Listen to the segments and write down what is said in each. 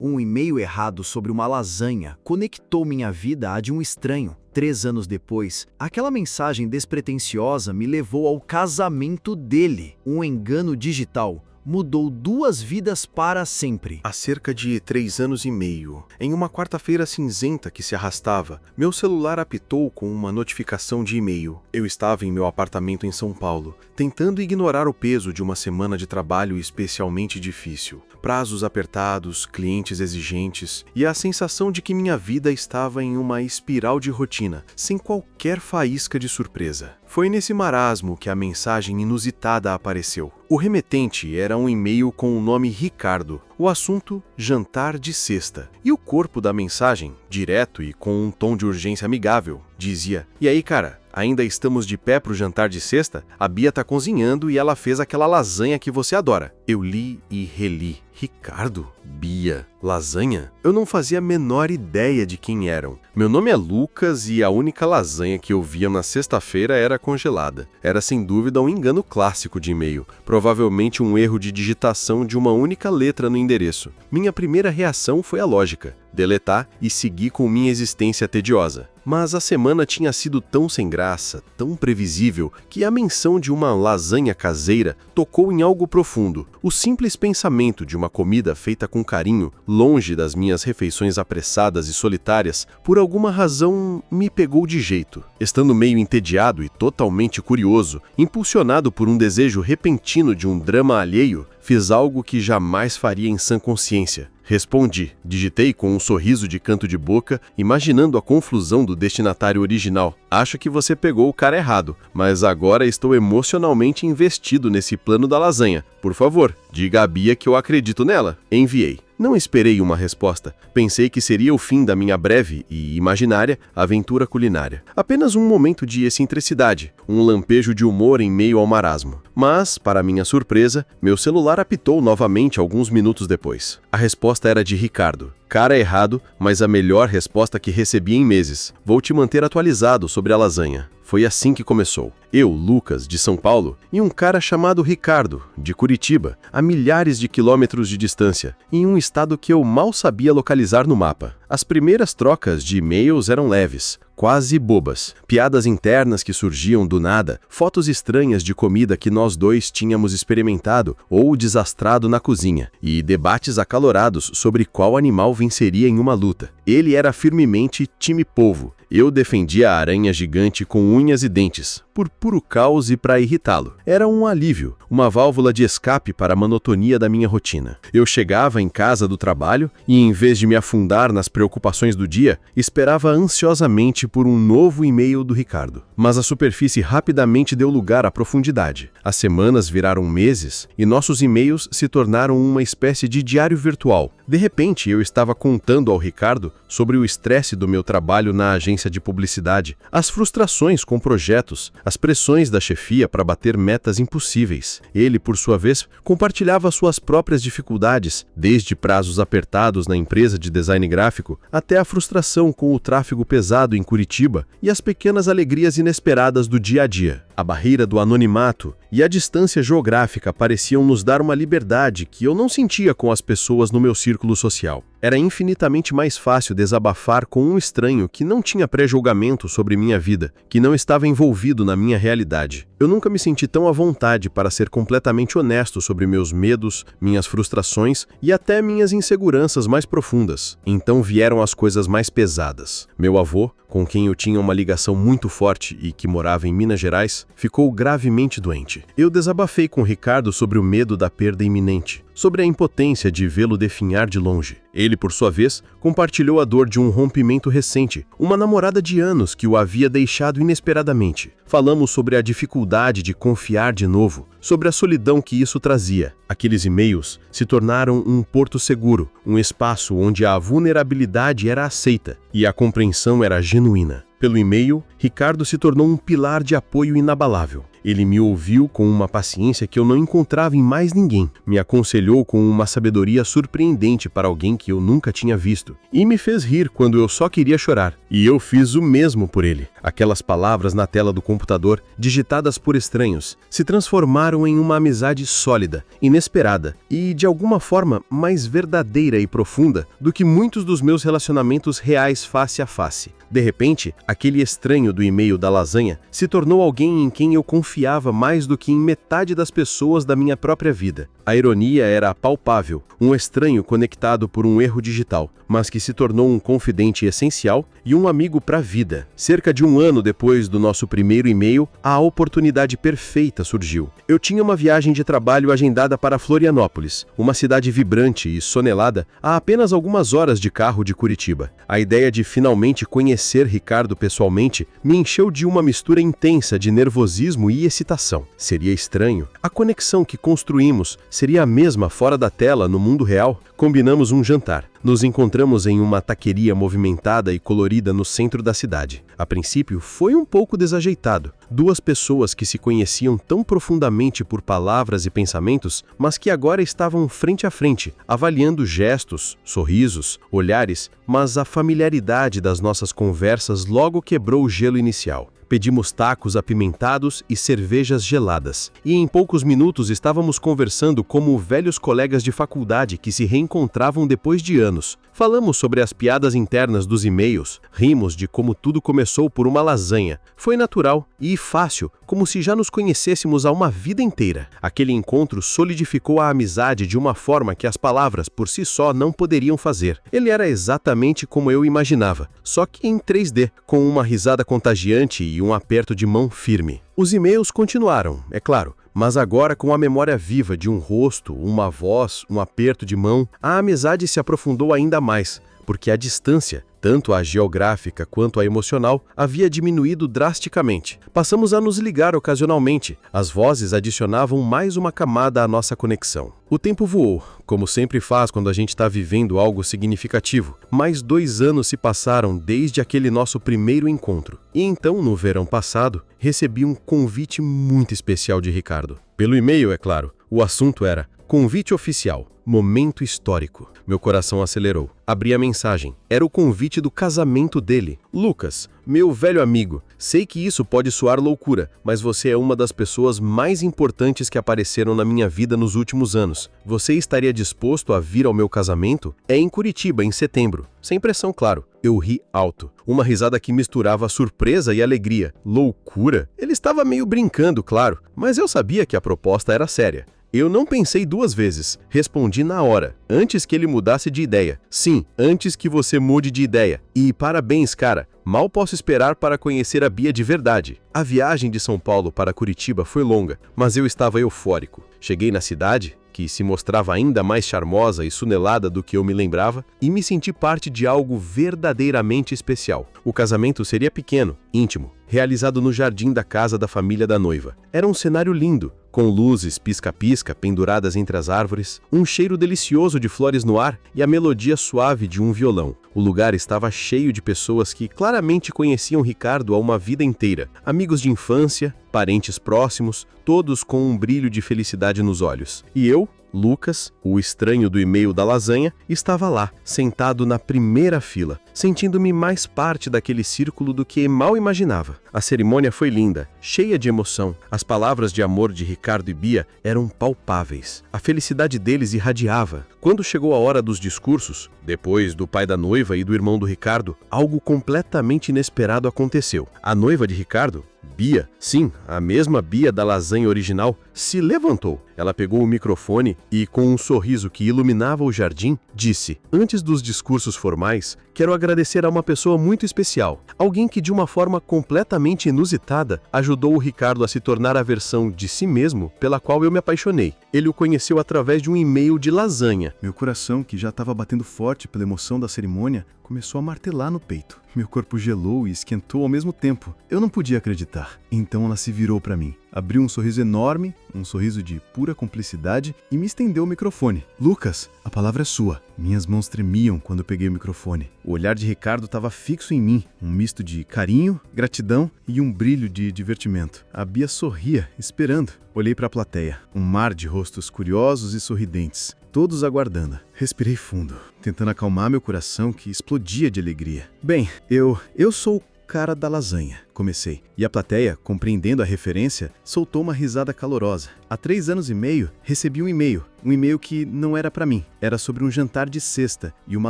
Um e-mail errado sobre uma lasanha conectou minha vida à de um estranho. 3 anos depois, aquela mensagem despretensiosa me levou ao casamento dele. Um engano digital mudou 2 vidas para sempre. Há cerca de 3 anos e meio, em uma quarta-feira cinzenta que se arrastava, meu celular apitou com uma notificação de e-mail. Eu estava em meu apartamento em São Paulo, tentando ignorar o peso de uma semana de trabalho especialmente difícil. Prazos apertados, clientes exigentes e a sensação de que minha vida estava em uma espiral de rotina, sem qualquer faísca de surpresa. Foi nesse marasmo que a mensagem inusitada apareceu. O remetente era um e-mail com o nome Ricardo, o assunto jantar de sexta. E o corpo da mensagem, direto e com um tom de urgência amigável, dizia: "E aí, cara, ainda estamos de pé pro jantar de sexta? A Bia tá cozinhando e ela fez aquela lasanha que você adora." Eu li e reli. Ricardo? Bia? Lasanha? Eu não fazia a menor ideia de quem eram. Meu nome é Lucas e a única lasanha que eu via na sexta-feira era congelada. Era sem dúvida um engano clássico de e-mail, provavelmente um erro de digitação de uma única letra no endereço. Minha primeira reação foi a lógica: deletar e seguir com minha existência tediosa. Mas a semana tinha sido tão sem graça, tão previsível, que a menção de uma lasanha caseira tocou em algo profundo. O simples pensamento de uma comida feita com carinho, longe das minhas refeições apressadas e solitárias, por alguma razão me pegou de jeito. Estando meio entediado e totalmente curioso, impulsionado por um desejo repentino de um drama alheio, fiz algo que jamais faria em sã consciência. Respondi, digitei com um sorriso de canto de boca, imaginando a confusão do destinatário original. "Acho que você pegou o cara errado, mas agora estou emocionalmente investido nesse plano da lasanha. Por favor, diga à Bia que eu acredito nela." Enviei. Não esperei uma resposta. Pensei que seria o fim da minha breve e imaginária aventura culinária. Apenas um momento de excentricidade, um lampejo de humor em meio ao marasmo. Mas, para minha surpresa, meu celular apitou novamente alguns minutos depois. A resposta era de Ricardo. "Cara errado, mas a melhor resposta que recebi em meses. Vou te manter atualizado sobre a lasanha." Foi assim que começou. Eu, Lucas, de São Paulo, e um cara chamado Ricardo, de Curitiba, a milhares de quilômetros de distância, em um estado que eu mal sabia localizar no mapa. As primeiras trocas de e-mails eram leves, quase bobas. Piadas internas que surgiam do nada, fotos estranhas de comida que nós dois tínhamos experimentado ou desastrado na cozinha, e debates acalorados sobre qual animal venceria em uma luta. Ele era firmemente time polvo. Eu defendia a aranha gigante com unhas e dentes, por puro caos e para irritá-lo. Era um alívio, uma válvula de escape para a monotonia da minha rotina. Eu chegava em casa do trabalho e, em vez de me afundar nas preocupações do dia, esperava ansiosamente por um novo e-mail do Ricardo. Mas a superfície rapidamente deu lugar à profundidade. As semanas viraram meses e nossos e-mails se tornaram uma espécie de diário virtual. De repente, eu estava contando ao Ricardo sobre o estresse do meu trabalho na agência de publicidade, as frustrações com projetos, as pressões da chefia para bater metas impossíveis. Ele, por sua vez, compartilhava suas próprias dificuldades, desde prazos apertados na empresa de design gráfico até a frustração com o tráfego pesado em Curitiba e as pequenas alegrias inesperadas do dia a dia. A barreira do anonimato e a distância geográfica pareciam nos dar uma liberdade que eu não sentia com as pessoas no meu círculo social. Era infinitamente mais fácil desabafar com um estranho que não tinha pré-julgamento sobre minha vida, que não estava envolvido na minha realidade. Eu nunca me senti tão à vontade para ser completamente honesto sobre meus medos, minhas frustrações e até minhas inseguranças mais profundas. Então vieram as coisas mais pesadas. Meu avô, com quem eu tinha uma ligação muito forte e que morava em Minas Gerais, ficou gravemente doente. Eu desabafei com Ricardo sobre o medo da perda iminente, sobre a impotência de vê-lo definhar de longe. Ele, por sua vez, compartilhou a dor de um rompimento recente, uma namorada de anos que o havia deixado inesperadamente. Falamos sobre a dificuldade de confiar de novo, sobre a solidão que isso trazia. Aqueles e-mails se tornaram um porto seguro, um espaço onde a vulnerabilidade era aceita e a compreensão era genuína. Pelo e-mail, Ricardo se tornou um pilar de apoio inabalável. Ele me ouviu com uma paciência que eu não encontrava em mais ninguém, me aconselhou com uma sabedoria surpreendente para alguém que eu nunca tinha visto, e me fez rir quando eu só queria chorar. E eu fiz o mesmo por ele. Aquelas palavras na tela do computador, digitadas por estranhos, se transformaram em uma amizade sólida, inesperada e, de alguma forma, mais verdadeira e profunda do que muitos dos meus relacionamentos reais face a face. De repente, aquele estranho do e-mail da lasanha se tornou alguém em quem eu confiava mais do que em metade das pessoas da minha própria vida. A ironia era palpável, um estranho conectado por um erro digital, mas que se tornou um confidente essencial e um amigo para a vida. Cerca de um ano depois do nosso primeiro e-mail, a oportunidade perfeita surgiu. Eu tinha uma viagem de trabalho agendada para Florianópolis, uma cidade vibrante e sonelada a apenas algumas horas de carro de Curitiba. A ideia de finalmente conhecer Ricardo pessoalmente me encheu de uma mistura intensa de nervosismo e excitação. Seria estranho? A conexão que construímos seria a mesma fora da tela no mundo real? Combinamos um jantar. Nos encontramos em uma taqueria movimentada e colorida no centro da cidade. A princípio, foi um pouco desajeitado. Duas pessoas que se conheciam tão profundamente por palavras e pensamentos, mas que agora estavam frente a frente, avaliando gestos, sorrisos, olhares, mas a familiaridade das nossas conversas logo quebrou o gelo inicial. Pedimos tacos apimentados e cervejas geladas. E em poucos minutos estávamos conversando como velhos colegas de faculdade que se reencontravam depois de anos. Falamos sobre as piadas internas dos e-mails, rimos de como tudo começou por uma lasanha. Foi natural e fácil, como se já nos conhecêssemos há uma vida inteira. Aquele encontro solidificou a amizade de uma forma que as palavras por si só não poderiam fazer. Ele era exatamente como eu imaginava, só que em 3D, com uma risada contagiante e um aperto de mão firme. Os e-mails continuaram, é claro, mas agora com a memória viva de um rosto, uma voz, um aperto de mão, a amizade se aprofundou ainda mais, porque a distância, tanto a geográfica quanto a emocional, havia diminuído drasticamente. Passamos a nos ligar ocasionalmente. As vozes adicionavam mais uma camada à nossa conexão. O tempo voou, como sempre faz quando a gente está vivendo algo significativo. Mais 2 anos se passaram desde aquele nosso primeiro encontro. E então, no verão passado, recebi um convite muito especial de Ricardo. Pelo e-mail, é claro. O assunto era convite oficial. Momento histórico. Meu coração acelerou. Abri a mensagem. Era o convite do casamento dele. Lucas, meu velho amigo, sei que isso pode soar loucura, mas você é uma das pessoas mais importantes que apareceram na minha vida nos últimos anos. Você estaria disposto a vir ao meu casamento? É em Curitiba, em setembro. Sem pressão, claro. Eu ri alto. Uma risada que misturava surpresa e alegria. Loucura? Ele estava meio brincando, claro, mas eu sabia que a proposta era séria. Eu não pensei 2 vezes, respondi na hora, antes que ele mudasse de ideia. Sim, antes que você mude de ideia. E parabéns, cara, mal posso esperar para conhecer a Bia de verdade. A viagem de São Paulo para Curitiba foi longa, mas eu estava eufórico. Cheguei na cidade, que se mostrava ainda mais charmosa e sunelada do que eu me lembrava, e me senti parte de algo verdadeiramente especial. O casamento seria pequeno, íntimo, realizado no jardim da casa da família da noiva. Era um cenário lindo, com luzes pisca-pisca penduradas entre as árvores, um cheiro delicioso de flores no ar e a melodia suave de um violão. O lugar estava cheio de pessoas que claramente conheciam Ricardo há uma vida inteira. Amigos de infância, parentes próximos, todos com um brilho de felicidade nos olhos. E eu, Lucas, o estranho do e-mail da lasanha, estava lá, sentado na primeira fila, sentindo-me mais parte daquele círculo do que mal imaginava. A cerimônia foi linda, cheia de emoção. As palavras de amor de Ricardo e Bia eram palpáveis. A felicidade deles irradiava. Quando chegou a hora dos discursos, depois do pai da noiva e do irmão do Ricardo, algo completamente inesperado aconteceu. A noiva de Ricardo, Bia, sim, a mesma Bia da lasanha original, se levantou. Ela pegou o microfone e, com um sorriso que iluminava o jardim, disse: antes dos discursos formais, quero agradecer a uma pessoa muito especial, alguém que de uma forma completamente inusitada ajudou o Ricardo a se tornar a versão de si mesmo pela qual eu me apaixonei. Ele o conheceu através de um e-mail de lasanha. Meu coração, que já estava batendo forte pela emoção da cerimônia, começou a martelar no peito. Meu corpo gelou e esquentou ao mesmo tempo. Eu não podia acreditar. Então ela se virou para mim, abriu um sorriso enorme, um sorriso de pura cumplicidade e me estendeu o microfone. Lucas, a palavra é sua. Minhas mãos tremiam quando eu peguei o microfone. O olhar de Ricardo estava fixo em mim, um misto de carinho, gratidão e um brilho de divertimento. A Bia sorria, esperando. Olhei para a plateia, um mar de rostos curiosos e sorridentes, todos aguardando. Respirei fundo, tentando acalmar meu coração que explodia de alegria. Bem, eu sou o cara da lasanha, comecei. E a plateia, compreendendo a referência, soltou uma risada calorosa. Há 3 anos e meio, recebi um e-mail que não era pra mim. Era sobre um jantar de sexta e uma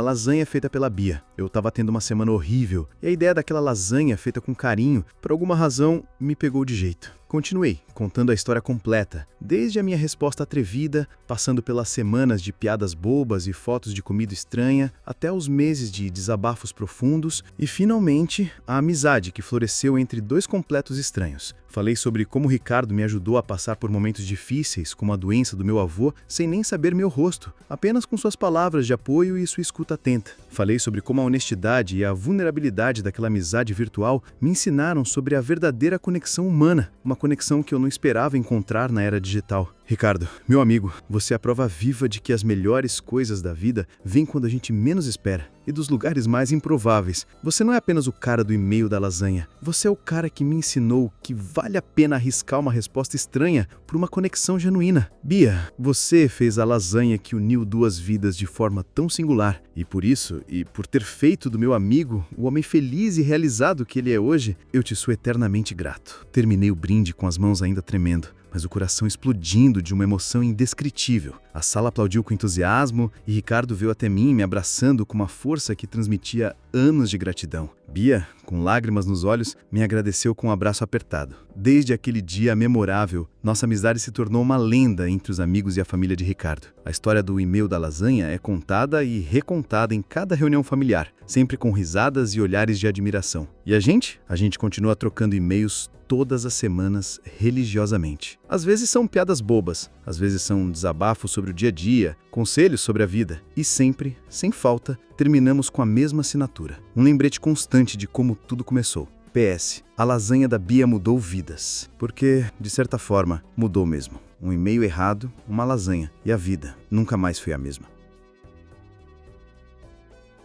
lasanha feita pela Bia. Eu tava tendo uma semana horrível e a ideia daquela lasanha feita com carinho, por alguma razão, me pegou de jeito. Continuei, contando a história completa, desde a minha resposta atrevida, passando pelas semanas de piadas bobas e fotos de comida estranha, até os meses de desabafos profundos e, finalmente, a amizade que floresceu entre 2 completos estranhos. Falei sobre como Ricardo me ajudou a passar por momentos difíceis, como a doença do meu avô, sem nem saber meu rosto, apenas com suas palavras de apoio e sua escuta atenta. Falei sobre como a honestidade e a vulnerabilidade daquela amizade virtual me ensinaram sobre a verdadeira conexão humana, uma conexão que eu não esperava encontrar na era digital. Ricardo, meu amigo, você é a prova viva de que as melhores coisas da vida vêm quando a gente menos espera e dos lugares mais improváveis. Você não é apenas o cara do e-mail da lasanha. Você é o cara que me ensinou que vale a pena arriscar uma resposta estranha por uma conexão genuína. Bia, você fez a lasanha que uniu 2 vidas de forma tão singular. E por isso, e por ter feito do meu amigo o homem feliz e realizado que ele é hoje, eu te sou eternamente grato. Terminei o brinde com as mãos ainda tremendo, mas o coração explodindo de uma emoção indescritível. A sala aplaudiu com entusiasmo e Ricardo veio até mim me abraçando com uma força que transmitia anos de gratidão. Bia, com lágrimas nos olhos, me agradeceu com um abraço apertado. Desde aquele dia memorável, nossa amizade se tornou uma lenda entre os amigos e a família de Ricardo. A história do e-mail da lasanha é contada e recontada em cada reunião familiar, sempre com risadas e olhares de admiração. E a gente? A gente continua trocando e-mails todas as semanas religiosamente. Às vezes são piadas bobas, às vezes são desabafos sobre o dia a dia, conselhos sobre a vida e sempre, sem falta, terminamos com a mesma assinatura. Um lembrete constante de como tudo começou. PS, a lasanha da Bia mudou vidas. Porque, de certa forma, mudou mesmo. Um e-mail errado, uma lasanha e a vida nunca mais foi a mesma.